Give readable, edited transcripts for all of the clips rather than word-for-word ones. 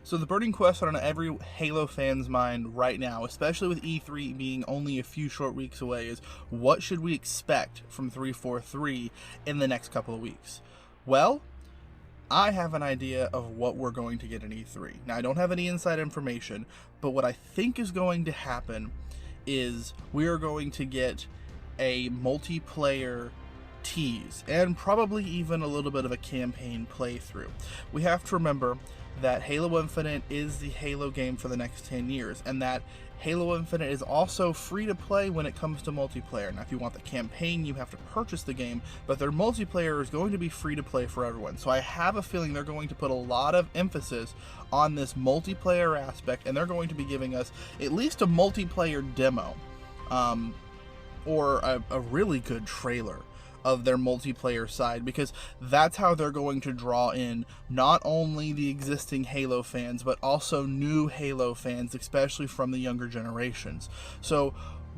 So the burning question on every Halo fan's mind right now, especially with E3 being only a few short weeks away, is what should we expect from 343 in the next couple of weeks? Well, I have an idea of what we're going to get in E3. Now, I don't have any inside information, but what I think is going to happen is we are going to get a multiplayer tease and probably even a little bit of a campaign playthrough. We have to remember that Halo Infinite is the Halo game for the next 10 years, and that Halo Infinite is also free to play when it comes to multiplayer. Now, if you want the campaign, you have to purchase the game, but their multiplayer is going to be free to play for everyone. So I have a feeling they're going to put a lot of emphasis on this multiplayer aspect, and they're going to be giving us at least a multiplayer demo, or a really good trailer of their multiplayer side, because that's how they're going to draw in not only the existing Halo fans, but also new Halo fans, especially from the younger generations. So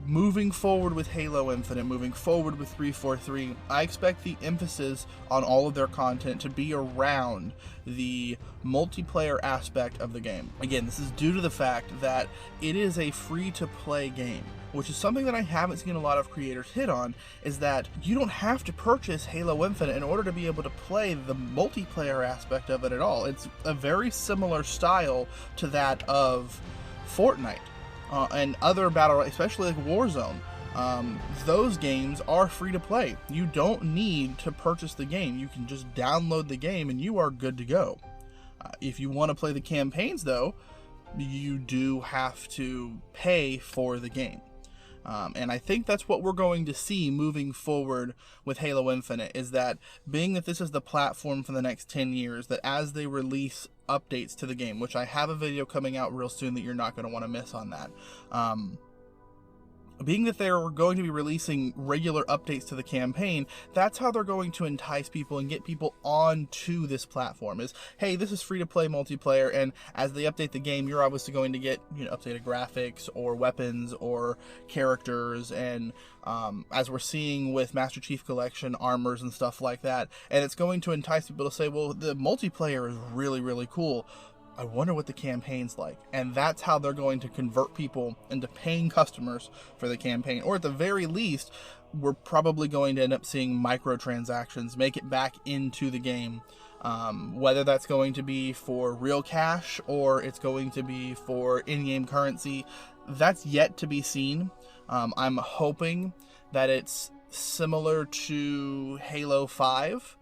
moving forward with Halo Infinite, moving forward with 343, I expect the emphasis on all of their content to be around the multiplayer aspect of the game. Again, this is due to the fact that it is a free-to-play game, which is something that I haven't seen a lot of creators hit on, is that you don't have to purchase Halo Infinite in order to be able to play the multiplayer aspect of it at all. It's a very similar style to that of Fortnite. And other battle, especially like Warzone, those games are free to play. You don't need to purchase the game. You can just download the game and you are good to go. If you want to play the campaigns, though, you do have to pay for the game. And I think that's what we're going to see moving forward with Halo Infinite, is that being that this is the platform for the next 10 years, that as they release updates to the game, which I have a video coming out real soon that you're not going to want to miss on that, being that they're going to be releasing regular updates to the campaign, that's how they're going to entice people and get people onto this platform. Is, hey, this is free to play multiplayer, and as they update the game, you're obviously going to get, updated graphics or weapons or characters, and as we're seeing with Master Chief Collection, armors and stuff like that. And it's going to entice people to say, well, the multiplayer is really, really cool. I wonder what the campaign's like. And that's how they're going to convert people into paying customers for the campaign. Or at the very least, we're probably going to end up seeing microtransactions make it back into the game. Whether that's going to be for real cash or it's going to be for in-game currency, that's yet to be seen. I'm hoping that it's similar to Halo 5,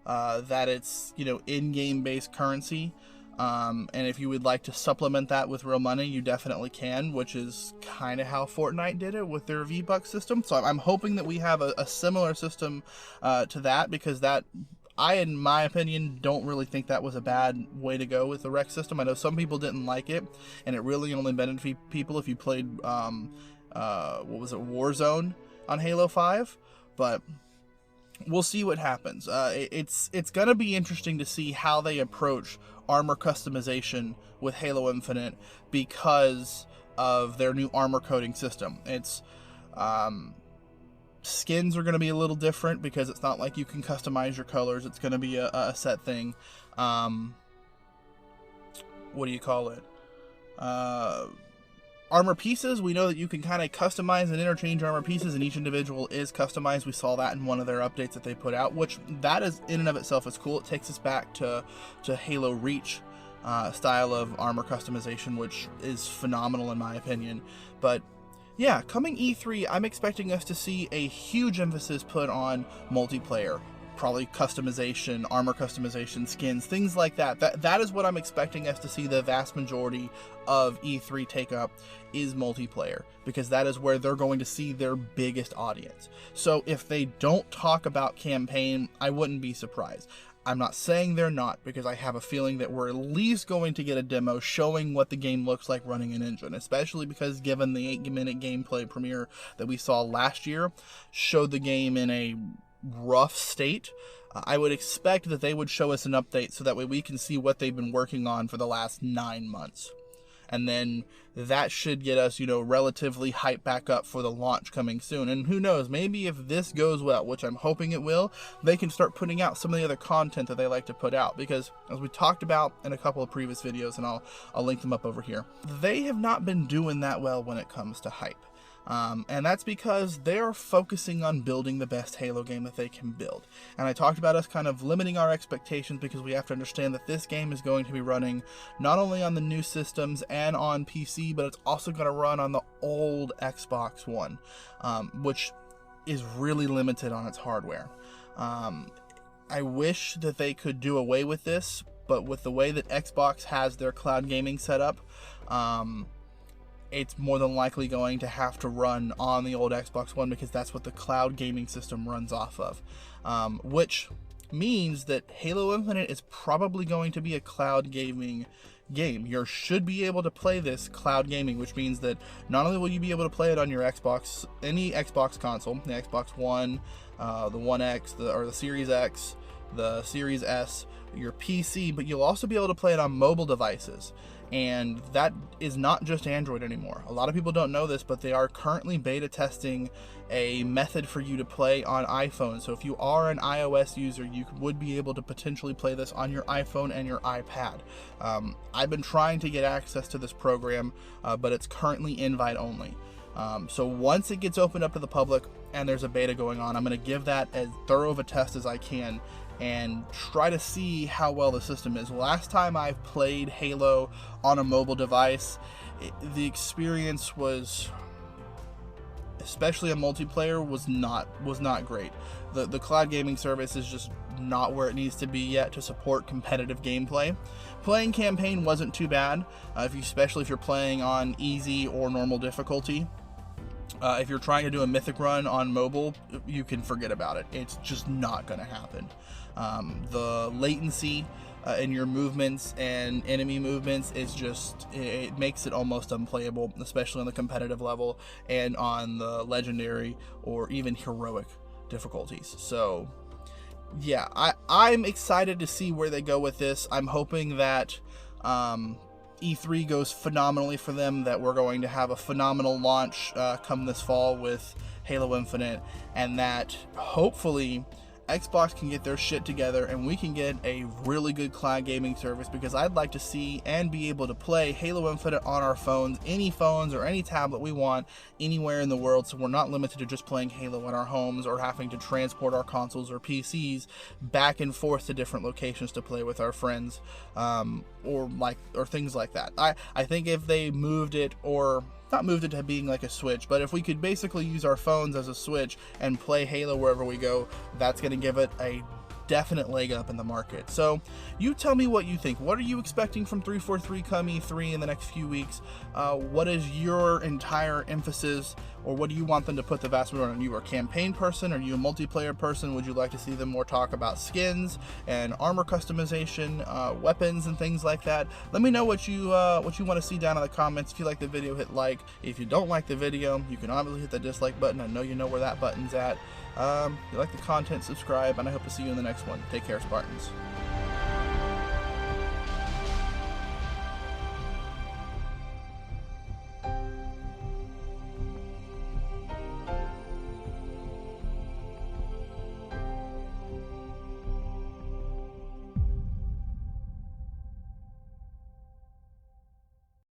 that it's, in-game based currency. And if you would like to supplement that with real money, you definitely can, which is kind of how Fortnite did it with their V-Bucks system. So I'm hoping that we have a similar system to that, because that, in my opinion, don't really think that was a bad way to go with the rec system. I know some people didn't like it, and it really only benefited people if you played, Warzone on Halo 5, but we'll see what happens. It's going to be interesting to see how they approach armor customization with Halo Infinite because of their new armor coding system. It's skins are going to be a little different because it's not like you can customize your colors. It's going to be a set thing. What do you call it? Armor pieces, we know that you can kind of customize and interchange armor pieces, and each individual is customized. We saw that in one of their updates that they put out, which that is in and of itself is cool. It takes us back to Halo Reach style of armor customization, which is phenomenal in my opinion. But yeah, coming E3, I'm expecting us to see a huge emphasis put on multiplayer. Probably customization, armor customization, skins, things like that. That is what I'm expecting us to see. The vast majority of E3 take up is multiplayer, because that is where they're going to see their biggest audience. So if they don't talk about campaign, I wouldn't be surprised. I'm not saying they're not, because I have a feeling that we're at least going to get a demo showing what the game looks like running an engine, especially because given the 8-minute gameplay premiere that we saw last year showed the game in a rough state. I would expect that they would show us an update so that way we can see what they've been working on for the last 9 months. and then that should get us, relatively hyped back up for the launch coming soon. And who knows, maybe if this goes well, which I'm hoping it will, they can start putting out some of the other content that they like to put out, because as we talked about in a couple of previous videos, and I'll link them up over here, they have not been doing that well when it comes to hype. And that's because they are focusing on building the best Halo game that they can build. And I talked about us kind of limiting our expectations, because we have to understand that this game is going to be running not only on the new systems and on PC, but it's also going to run on the old Xbox One, which is really limited on its hardware. I wish that they could do away with this, but with the way that Xbox has their cloud gaming set up, it's more than likely going to have to run on the old Xbox One, because that's what the cloud gaming system runs off of. Which means that Halo Infinite is probably going to be a cloud gaming game. You should be able to play this cloud gaming, which means that not only will you be able to play it on your Xbox, any Xbox console, the Xbox One, the One X, or the Series X, the Series S, your PC, but you'll also be able to play it on mobile devices. And that is not just Android anymore. A lot of people don't know this, but they are currently beta testing a method for you to play on iPhone. So if you are an iOS user, you would be able to potentially play this on your iPhone and your iPad. I've been trying to get access to this program, but it's currently invite only. So once it gets opened up to the public and there's a beta going on, I'm going to give that as thorough of a test as I can and try to see how well the system is. Last time I played Halo on a mobile device, the experience was, especially a multiplayer, was not great. The cloud gaming service is just not where it needs to be yet to support competitive gameplay. Playing campaign wasn't too bad, especially if you're playing on easy or normal difficulty. If you're trying to do a mythic run on mobile, you can forget about it. It's just not going to happen. The latency in your movements and enemy movements is just, it makes it almost unplayable, especially on the competitive level and on the legendary or even heroic difficulties. So yeah, I'm excited to see where they go with this. I'm hoping that E3 goes phenomenally for them, that we're going to have a phenomenal launch come this fall with Halo Infinite, and that hopefully Xbox can get their shit together and we can get a really good cloud gaming service, because I'd like to see and be able to play Halo Infinite on our phones, any phones or any tablet we want, anywhere in the world, so we're not limited to just playing Halo in our homes or having to transport our consoles or PCs back and forth to different locations to play with our friends, or things like that. I think if they moved it, or not moved it to being like a Switch, but if we could basically use our phones as a Switch and play Halo wherever we go, that's going to give it a definite leg up in the market. So you tell me what you think. What are you expecting from 343 come E3 in the next few weeks? What is your entire emphasis, or what do you want them to put the vast majority on? Are you a campaign person? Are you a multiplayer person? Would you like to see them more talk about skins and armor customization, weapons and things like that? Let me know what you want to see down in the comments. If you like the video, hit like. If you don't like the video, you can obviously hit the dislike button. I know you know where that button's at. If you like the content, subscribe, and I hope to see you in the next one. Take care, Spartans.